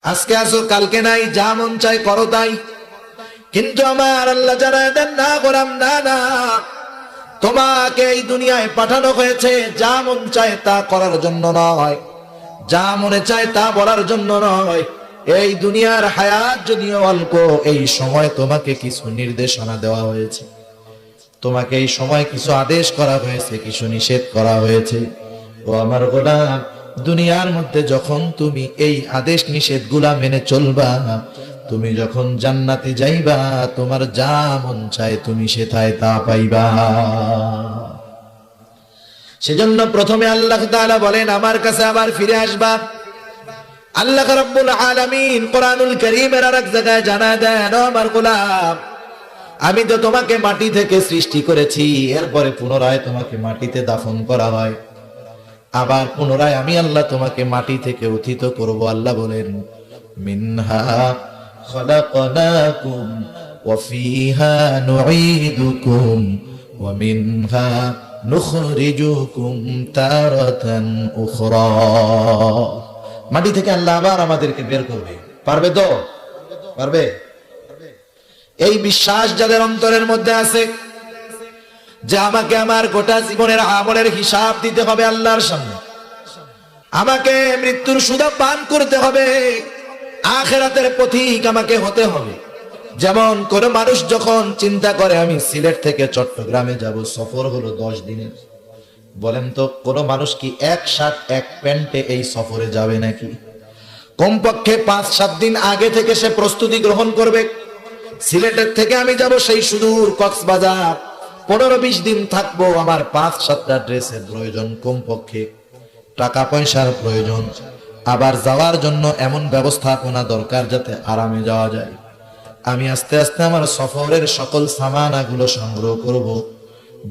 আজকে আসো কালকে নাই, যা মন চাই করো তাই। কিন্তু আমার আল্লাহ জানায় দেন, না গোলাম, না না, তোমাকে এই দুনিয়ায় পাঠানো হয়েছে যা মন চায় তা করার জন্য নয়, যা মনে চায় তা বলার জন্য নয়। এই দুনিয়ার হায়াত যদিও অল্প, এই সময় তোমাকে কিছু নির্দেশনা দেওয়া হয়েছে, তোমাকে এই সময় কিছু আদেশ করা হয়েছে, কিছু নিষেধ করা হয়েছে। ও আমার গোলাম, দুনিয়ার মধ্যে যখন তুমি এই আদেশ নিষেধ গুলা মেনে চলবা, তুমি যখন জান্নাতে যাইবা, তোমার যা মন চায় তুমি সেটাই তা পাইবা। সেজন্য প্রথমে আল্লাহ তাআলা বলেন, আমার কাছে আবার ফিরে আসবা। আল্লাহ রাব্বুল আলামিন কোরআনুল কারীমের আরেক জায়গায় জানায় দেন, ও আমার গোলাম, আমি তো তোমাকে মাটি থেকে সৃষ্টি করেছি, এরপরে পুনরায় তোমাকে মাটিতে দাফন করা হয়, আবার পুনরায় আমি আল্লাহ তোমাকে মাটি থেকে উত্থিত করব। আল্লাহ বলেন, মিনহা খালাকনাকুম ওয়া ফিহা নুঈদুকুম ওয়া মিনহা নুখরিজুকুম তারাতান উখরা। মাটি থেকে আল্লাহ আবার আমাদেরকে বের করবে, পারবে তো? পারবে? এই বিশ্বাস যাদের অন্তরের মধ্যে আছে যে আমাকে আমার গোটা জীবনের আমলের হিসাব দিতে হবে আল্লাহর সামনে, আমাকে মৃত্যুর সুদা পান করতে হবে, আখিরাতের পথিক আমাকে হতে হবে। যেমন কোন মানুষ যখন চিন্তা করে আমি সিলেট থেকে চট্টগ্রামে যাব, সফর হলো 10 দিনের, বলেন তো কোন মানুষ কি এক শার্ট এক প্যান্টে এই সফরে যাবে নাকি? কমপক্ষে 5-7 দিন আগে থেকে সে প্রস্তুতি গ্রহণ করবে। সিলেটের থেকে আমি যাব সেই সুদূর কক্সবাজার, 15-20 দিন থাকবো, আমার 5-7টা ড্রেসের প্রয়োজন, কমপক্ষে টাকা পয়সার প্রয়োজন, আবার যাওয়ার জন্য এমন ব্যবস্থাপনা দরকার যাতে আরামে যাওয়া যায়। আমি আস্তে আস্তে আমার সফরের সকল সামানাগুলো সংগ্রহ করব।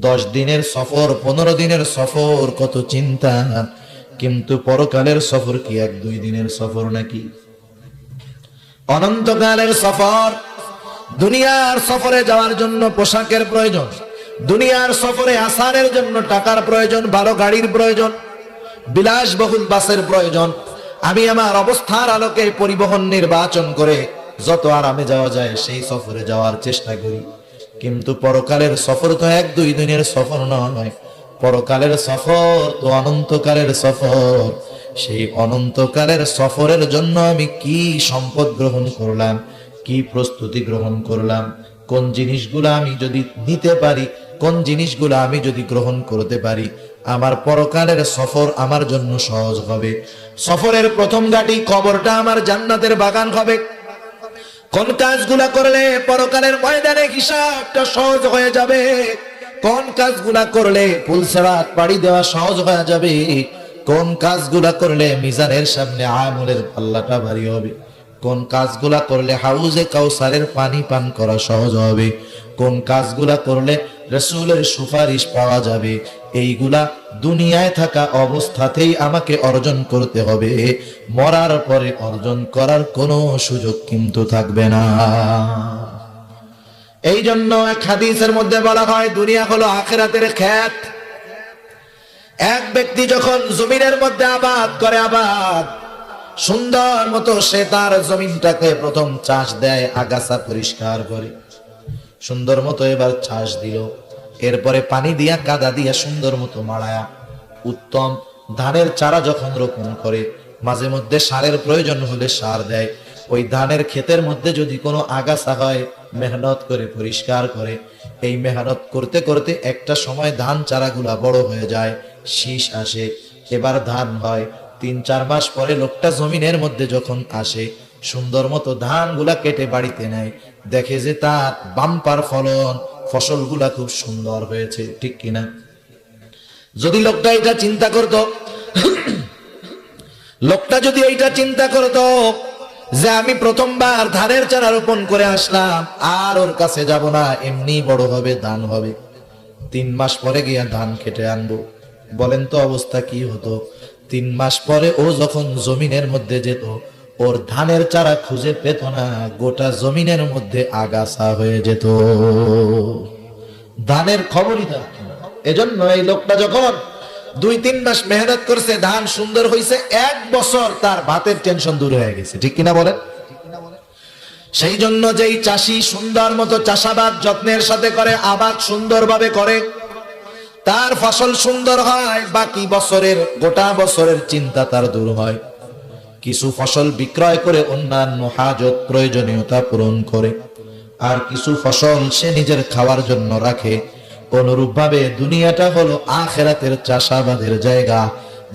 10 দিনের সফর, 15 দিনের সফর, কত চিন্তা। কিন্তু পরকালের সফর কি 1-2 দিনের সফর নাকি? অনন্তকালের সফর। দুনিয়ার সফরে যাওয়ার জন্য পোশাকের প্রয়োজন, দুনিয়ার সফরে আসারের জন্য টাকার প্রয়োজন, ভালো গাড়ির প্রয়োজন, বিলাসবহুল বাসের প্রয়োজন। আমি আমার অবস্থার আলোকে পরিবহন নির্বাচন করে যত আরামে যাওয়া যায় সেই সফরে যাওয়ার চেষ্টা করি। কিন্তু পরকালের সফর তো 1-2 দিনের সফর নয়, পরকালের সফর তো অনন্তকালের সফর। সেই অনন্তকালের সফরের জন্য আমি কি সম্পদ গ্রহণ করলাম, কি প্রস্তুতি গ্রহণ করলাম, কোন জিনিসগুলো আমি যদি নিতে পারি, কোন জিনিসগুলো আমি যদি গ্রহণ করতে পারি, আমার পরকালের সফর আমার জন্য সহজ হবে। সফরের প্রথম ঘাটি কবরটা আমার জান্নাতের বাগান হবে। কোন কাজগুলা করলে পরকালের ময়দানে হিসাবটা সহজ হয়ে যাবে, কোন কাজগুলা করলে পুলসিরাত পাড়ি দেওয়া সহজ হয়ে যাবে, কোন কাজগুলা করলে মিজানের সামনে আমলের পাল্লাটা ভারী হবে, কোন কাজগুলা করলে হাউজে কাউসারের পানি পান করা সহজ হবে, কোন কাজগুলা করলে রাসূলের সুপারিশ পাওয়া যাবে, এইগুলা দুনিয়ায় থাকা অবস্থাতেই আমাকে অর্জন করতে হবে। মরার পরে অর্জন করার কোনো সুযোগ কিন্তু থাকবে না। এই জন্য এক হাদিসের মধ্যে বলা হয়, দুনিয়া হলো আখিরাতের ক্ষেত। এক ব্যক্তি যখন জমিনের মধ্যে আবাদ করে, আবাদ সুন্দর মতো সে তার জমিনটাকে প্রথম চাষ দেয়, আগাছা পরিষ্কার করে সুন্দর মতো এবার চাষ দিল, এরপরে পানি দিয়া কাদা দিয়া সুন্দর মতো মাড়ায়া উত্তম ধানের চারা যখন রোপণ করে, মাঝে মধ্যে সারের প্রয়োজন হলে সার দেয়। ওই ধানের ক্ষেতের মধ্যে যদি কোনো আগাছা হয়, মেহনত করে পরিষ্কার করে। এই মেহনত করতে করতে একটা সময় ধান চারাগুলা বড় হয়ে যায়, শীষ আসে, এবার ধান হয়। 3-4 মাস পরে লোকটা জমিনের মধ্যে যখন আসে, সুন্দর মতো ধানগুলা কেটে বাড়িতে নেয়, দেখে যে তার বাম্পার ফলন, ফসলগুলা খুব সুন্দর হয়েছে, ঠিক কিনা? যদি লোকটা এটা চিন্তা করত, লোকটা যদি এইটা চিন্তা করত যে আমি প্রথমবার ধানের চারা রোপণ করে আসলাম, আর ওর কাছে যাব না, এমনি বড় হবে, ধান হবে, 3 মাস পরে গিয়া ধান কেটে আনবো, বলেন তো অবস্থা কি হতো? 3 মাস পরে ও যখন জমিনের মধ্যে যেত, ওর ধানের চারা খুঁজে পেত না, গোটা জমিনের মধ্যে আগাছা হয়ে যেত, ধানের খবরই থাকতো না। এজন্য এই লোকটা যখন 2-3 মাস মেহনত করছে, ধান সুন্দর হয়েছে, 1 বছর তার ভাতের টেনশন দূর হয়ে গেছে, ঠিক কিনা বলেন? সেই জন্য যেই চাষি সুন্দর মতো চাষাবাদ যত্নের সাথে করে, আবাদ সুন্দরভাবে করে, তার ফসল সুন্দর হয়, বাকি বছরের গোটা বছরের চিন্তা তার দূর হয়। কিছু ফসল বিক্রয় করে অন্যান্য হাজত প্রয়োজনীয়তা পূরণ করে, আর কিছু ফসল সে নিজের খাওয়ার জন্য রাখে। অনুরূপভাবে দুনিয়াটা হলো আখিরাতের চাষাবাদের জায়গা।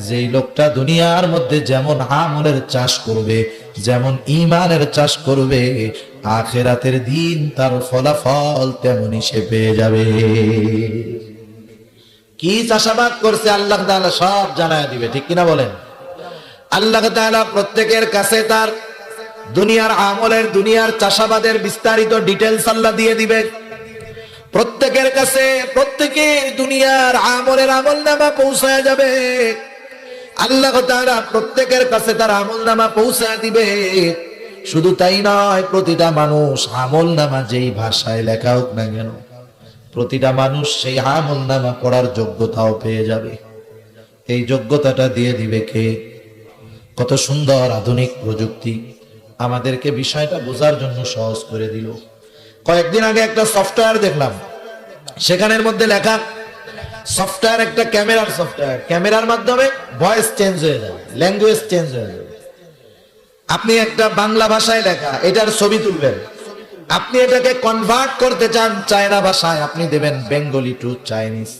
যেই লোকটা দুনিয়ার মধ্যে যেমন আমলের চাষ করবে, যেমন ঈমানের চাষ করবে, আখিরাতের দিন তার ফলাফল তেমনই সে পেয়ে যাবে। কি চাষাবাদ করছে আল্লাহ তাআলা সব জানায় দিবে, ঠিক কিনা বলেন? আল্লাহ তাআলা প্রত্যেকের কাছে তার দুনিয়ার আমলের, দুনিয়ার চাষাবাদের বিস্তারিত ডিটেইলস আল্লাহ দিয়ে দিবে। প্রত্যেকের কাছে প্রত্যেকের দুনিয়ার আমলের আমলনামা পৌঁছায় যাবে। আল্লাহ তাআলা প্রত্যেকের কাছে তার আমলনামা পৌঁছায় দিবে। শুধু তাই নয়, প্রতিটা মানুষ আমলনামা যেই ভাষায় লেখা হোক না কেন, প্রতিটা মানুষ সেই আমলনামা পড়ার যোগ্যতাও পেয়ে যাবে। এই যোগ্যতাটা দিয়ে দিবে কে? কত সুন্দর আধুনিক প্রযুক্তি আমাদেরকে বিষয়টা বোঝার জন্য সহজ করে দিল। কয়েকদিন আগে একটা সফটওয়্যার দেখলাম, সেখানের মধ্যে লেখা, সফটওয়্যার একটা ক্যামেরার সফটওয়্যার, ক্যামেরার মাধ্যমে ভয়েস চেঞ্জ হয়ে যাবে, ল্যাঙ্গুয়েজ চেঞ্জ হয়ে যাবে। আপনি একটা বাংলা ভাষায় লেখা এটার ছবি তুলবেন, আপনি এটাকে কনভার্ট করতে চান চায়না ভাষায়, আপনি দেবেন বেঙ্গলি টু চাইনিজ।